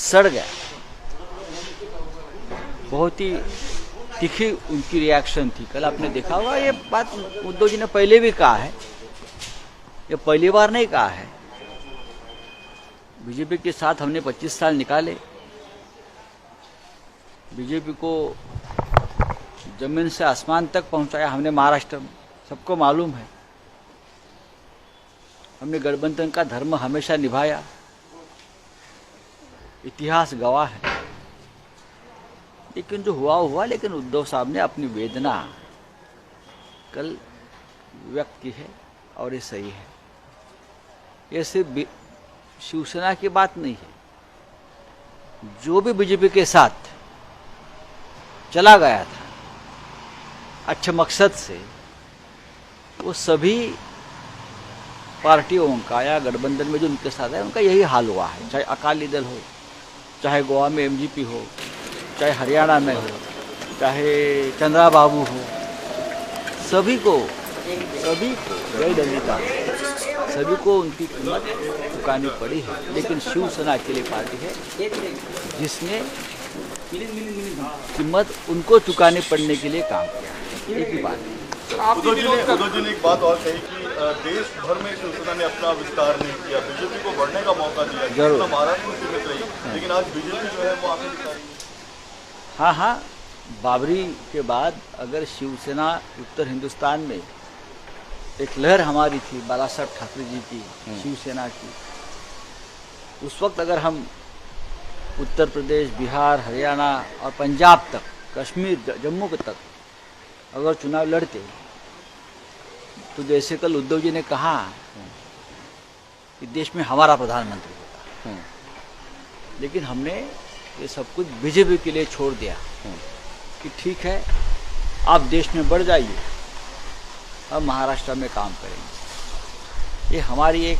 सड़ गया। बहुत ही तीखी उनकी रिएक्शन थी। कल आपने देखा होगा, ये बात उद्धव जी ने पहले भी कहा है, ये पहली बार नहीं कहा है। बीजेपी के साथ हमने 25 साल निकाले, बीजेपी को जमीन से आसमान तक पहुंचाया हमने महाराष्ट्र में, सबको मालूम है। हमने गठबंधन का धर्म हमेशा निभाया, इतिहास गवाह है। लेकिन जो हुआ हुआ, लेकिन उद्धव साहब ने अपनी वेदना कल व्यक्त की है और ये सही है। ये सिर्फ शिवसेना की बात नहीं है, जो भी बीजेपी के साथ चला गया था अच्छे मकसद से, वो सभी पार्टियों का या गठबंधन में जो उनके साथ है उनका यही हाल हुआ है। चाहे अकाली दल हो, चाहे गोवा में एमजीपी हो, चाहे हरियाणा में हो, चाहे चंद्रा बाबू हो, सभी को जय ललिता, सभी को उनकी कीमत चुकानी पड़ी है। लेकिन शिवसेना अकेली पार्टी है जिसने कीमत उनको चुकाने पड़ने के लिए काम किया। एक ही बात है। उद्धव जी ने एक बात और कही कि देश भर में शिवसेना ने अपना विस्तार नहीं किया, बीजेपी को बढ़ने का मौका दिया, जरूर महाराष्ट्र में सीमित रही, लेकिन आज बीजेपी जो है वो आगे दिखा रही है। हाँ, बाबरी के बाद अगर शिवसेना उत्तर हिंदुस्तान में एक लहर हमारी थी, बाला साहब ठाकरे जी की, शिवसेना की, उस वक्त अगर हम उत्तर प्रदेश, बिहार, हरियाणा और पंजाब तक, कश्मीर, जम्मू तक अगर चुनाव लड़ते, तो जैसे कल उद्धव जी ने कहा कि देश में हमारा प्रधानमंत्री होता, लेकिन हमने ये सब कुछ बीजेपी के लिए छोड़ दिया कि ठीक है, आप देश में बढ़ जाइए, हम महाराष्ट्र में काम करेंगे। ये हमारी एक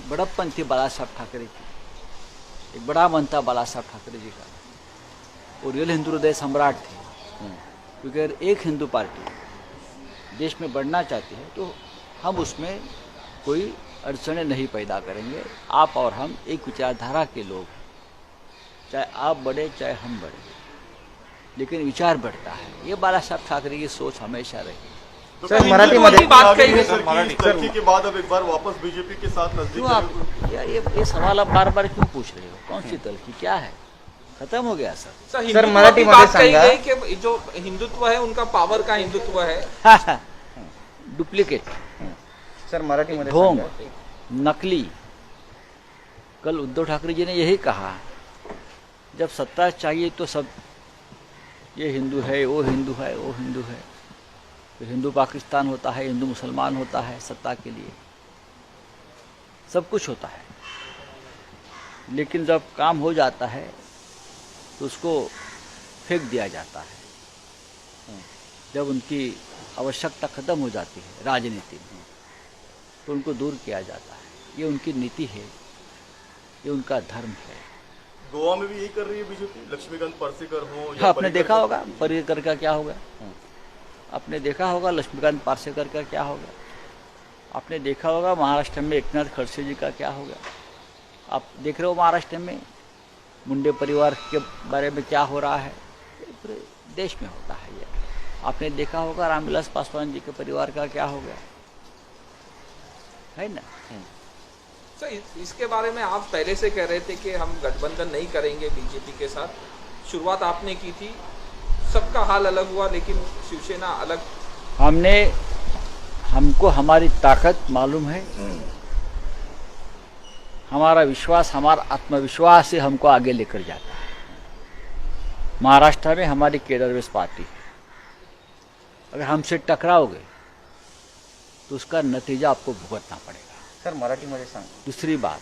बड़प्पन थी बाला साहब ठाकरे की, एक बड़ा मन था बाला साहब ठाकरे जी का। वो रियल हिंदू हृदय सम्राट थे, क्योंकि अगर एक हिंदू पार्टी देश में बढ़ना चाहती है तो हम उसमें कोई अड़चनें नहीं पैदा करेंगे। आप और हम एक विचारधारा के लोग, चाहे आप बढ़े चाहे हम बढ़े, लेकिन विचार बढ़ता है। ये बाला साहब ठाकरे की सोच हमेशा रही। तो सर मराठी में बात कही है सर के बाद अब एक बार वापस बीजेपी के साथ नजदीक। आप यार ये सवाल आप बार बार क्यों पूछ रहे हो? कौन सी तलखी, क्या है? खत्म हो गया सर मराठी बात कही गई कि जो हिंदुत्व है उनका पावर का हिंदुत्व है। डुप्लीकेट सर मराठी में ढोंग, नकली। कल उद्धव ठाकरे जी ने यही कहा, जब सत्ता चाहिए तो सब ये हिंदू है, वो हिंदू है, वो हिंदू है, फिर हिंदू पाकिस्तान होता है, हिंदू मुसलमान होता है, सत्ता के लिए सब कुछ होता है। लेकिन जब काम हो जाता है तो उसको फेंक दिया जाता है। जब उनकी आवश्यकता खत्म हो जाती है राजनीति में, तो उनको दूर किया जाता है। ये उनकी नीति है, ये उनका धर्म है। गोवा में भी यही कर रही है बीजेपी, लक्ष्मीकांत पार्सेकर हो। आपने देखा होगा पर्रिकर का क्या होगा, आपने देखा होगा लक्ष्मीकांत पार्सेकर का क्या होगा, आपने देखा होगा महाराष्ट्र में एकनाथ खड़से जी का क्या होगा। आप देख रहे हो महाराष्ट्र में मुंडे परिवार के बारे में क्या हो रहा है, पूरे देश में होता है ये। आपने देखा होगा रामविलास पासवान जी के परिवार का क्या हो गया, है ना। तो इसके बारे में आप पहले से कह रहे थे कि हम गठबंधन नहीं करेंगे बीजेपी के साथ, शुरुआत आपने की थी, सबका हाल अलग हुआ, लेकिन शिवसेना अलग। हमको हमारी ताकत मालूम है, हमारा विश्वास, हमारा आत्मविश्वास से हमको आगे लेकर जाता है। महाराष्ट्र में हमारी केडरवेस पार्टी है, अगर हमसे टकराओगे तो उसका नतीजा आपको भुगतना पड़ेगा। सर मराठी में सांग। दूसरी बात,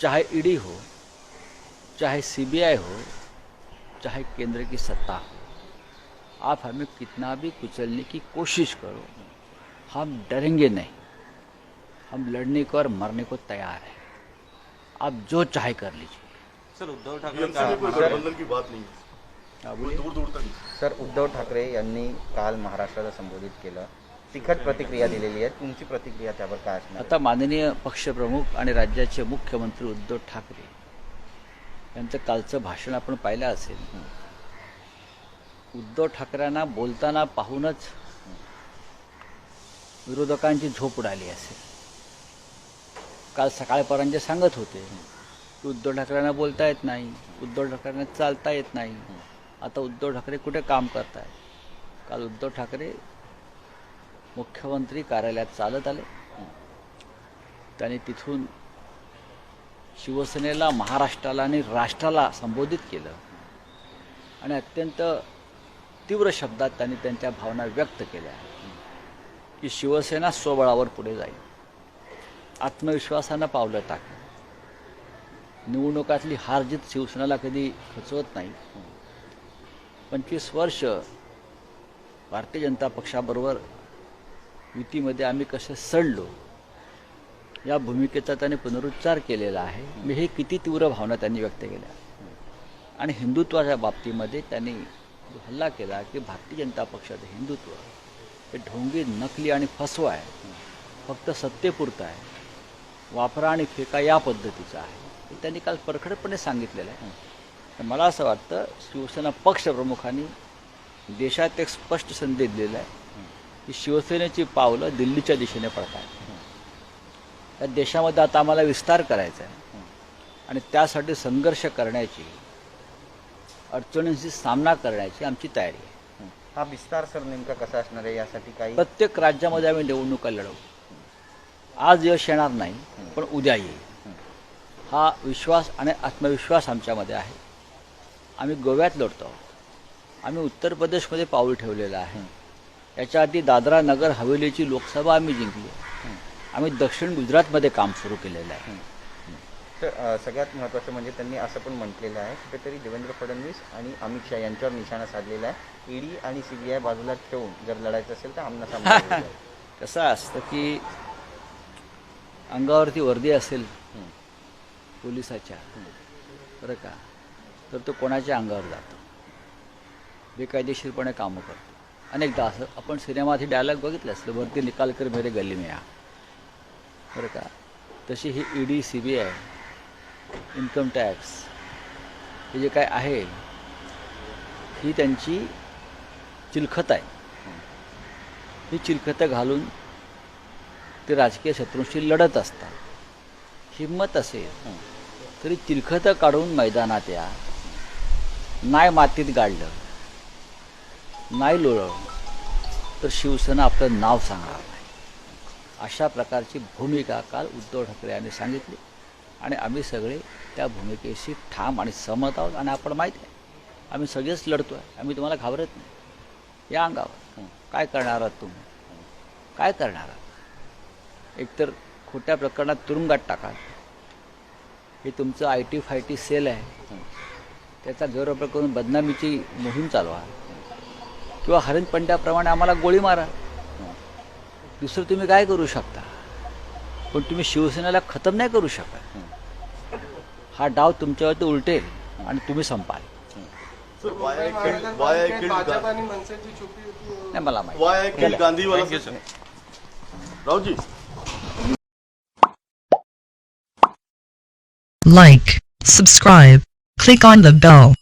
चाहे ईडी हो, चाहे सीबीआई हो, चाहे केंद्र की सत्ता हो, आप हमें कितना भी कुचलने की कोशिश करो, हम डरेंगे नहीं। हम लड़ने को और मरने को तैयार हैं। आप जो चाहे कर लीजिए। सर उद्धव ठाकरे की बात नहीं है, दूर दूर तक। सर उद्धव ठाकरे यांनी काल महाराष्ट्राला संबोधित केलं तिखट प्रतिक्रिया दिलेली आहे. तुमची प्रतिक्रिया त्यावर काय असणार आहे? आता माननीय पक्षप्रमुख आणि राज्याचे मुख्यमंत्री उद्धव ठाकरे यांचं कालचं भाषण आपण पाहिलं असेल. उद्धव ठाकरेंना बोलताना पाहूनच विरोधकांची झोप उडाली असेल. काल सकाळपर्यंत सांगत होते की उद्धव ठाकरेंना बोलता येत नाही, उद्धव ठाकरेंना चालता येत नाही. आता उद्धव ठाकरे कुठे काम करत आहेत? काल उद्धव ठाकरे मुख्यमंत्री कार्यालयात चालत आले. त्यांनी तिथून शिवसेनेला, महाराष्ट्राला आणि राष्ट्राला संबोधित केलं आणि अत्यंत तीव्र शब्दात त्यांनी त्यांच्या भावना व्यक्त केल्या की शिवसेना स्वबळावर पुढे जाईल, आत्मविश्वासानं पावलं टाकेल. निवडणुकातली हारजीत शिवसेनेला कधी खचवत नाही. 25 वर्ष भारतीय जनता पक्षाबरोबर युतीमध्ये आम्ही कसे सडलो या भूमिकेचा त्यांनी पुनरुच्चार केलेला आहे. मी हे किती तीव्र भावना त्यांनी व्यक्त केल्या. आणि हिंदुत्वाच्या बाबतीमध्ये त्यांनी जो हल्ला केला की भारतीय जनता पक्षाचं हिंदुत्व हे ढोंगी, नकली आणि फसवा आहे, फक्त सत्तेपुरतं आहे, वापरा आणि फेका या पद्धतीचं आहे, हे त्यांनी काल परखडपणे सांगितलेलं आहे. तर मला असं वाटतं शिवसेना पक्षप्रमुखांनी देशात एक स्पष्ट संदेश दिलेला आहे की शिवसेनेची पावलं दिल्लीच्या दिशेने पडत आहेत. या देशामध्ये आता आम्हाला विस्तार करायचा आहे आणि त्यासाठी संघर्ष करण्याची, अडचणींशी सामना करण्याची आमची तयारी आहे. हा विस्तार सर नेमका कसा असणार आहे यासाठी काही प्रत्येक राज्यामध्ये आम्ही निवडणुका लढवू. आज यश येणार नाही पण उद्या येईल हा विश्वास आणि आत्मविश्वास आमच्यामध्ये आहे. आम्ही गोव्यात लढतो आहोत, आम्ही उत्तर प्रदेशमध्ये पाऊल ठेवलेलं आहे. याच्या आधी दादरा नगर हवेलीची लोकसभा आम्ही जिंकली. आम्ही दक्षिण गुजरातमध्ये काम सुरू केलेलं आहे. तर सगळ्यात महत्त्वाचं म्हणजे त्यांनी असं पण म्हटलेलं आहे कुठेतरी देवेंद्र फडणवीस आणि अमित शहा यांच्यावर निशाणा साधलेला आहे. ईडी आणि CBI बाजूला ठेवून जर लढायचं असेल तर आमना कसं असतं की अंगावरती वर्दी असेल पोलिसाच्या, बरं का, तर तो कोणाच्या अंगावर जातो, बेकायदेशीरपणे कामं करतो. अनेकदा असं आपण सिनेमात ही डायलॉग बघितलं असलं, वर्दी निकाल कर मेरे गली में या, बरं का. तशी ही ED, CBI, इन्कम टॅक्स हे जे काय आहे ही त्यांची चिलखत आहे. ही चिलखतं घालून ते राजकीय शत्रूंशी लढत असतात. हिंमत असेल तरी चिलखतं काढून मैदानात या. नाही मातीत गाडलं, नाही लोळलं तर शिवसेना आपलं नाव सांगणार नाही. अशा प्रकारची भूमिका काल उद्धव ठाकरे यांनी सांगितली आणि आम्ही सगळे त्या भूमिकेशी ठाम आणि सहमत आहोत. आणि आपण माहीत आहे आम्ही सगळेच लढतो आहे, आम्ही तुम्हाला घाबरत नाही. या अंगावर काय करणार आहात तुम्ही? काय करणार आहात? एकतर खोट्या प्रकरणात तुरुंगात टाका, हे तुमचं IT फायटी सेल आहे, त्याचा गैरवापर करून बदनामीची मोहीम चालवा, किंवा हरिण पंड्याप्रमाणे आम्हाला गोळी मारा. दुसरं तुम्ही काय करू शकता, पण तुम्ही शिवसेनेला खतम नाही करू शकत. हा डाव तुमच्यावरती उलटेल आणि तुम्ही संपाल. नाही मला माहिती. Gandhi Raoji Like, subscribe, click on the bell.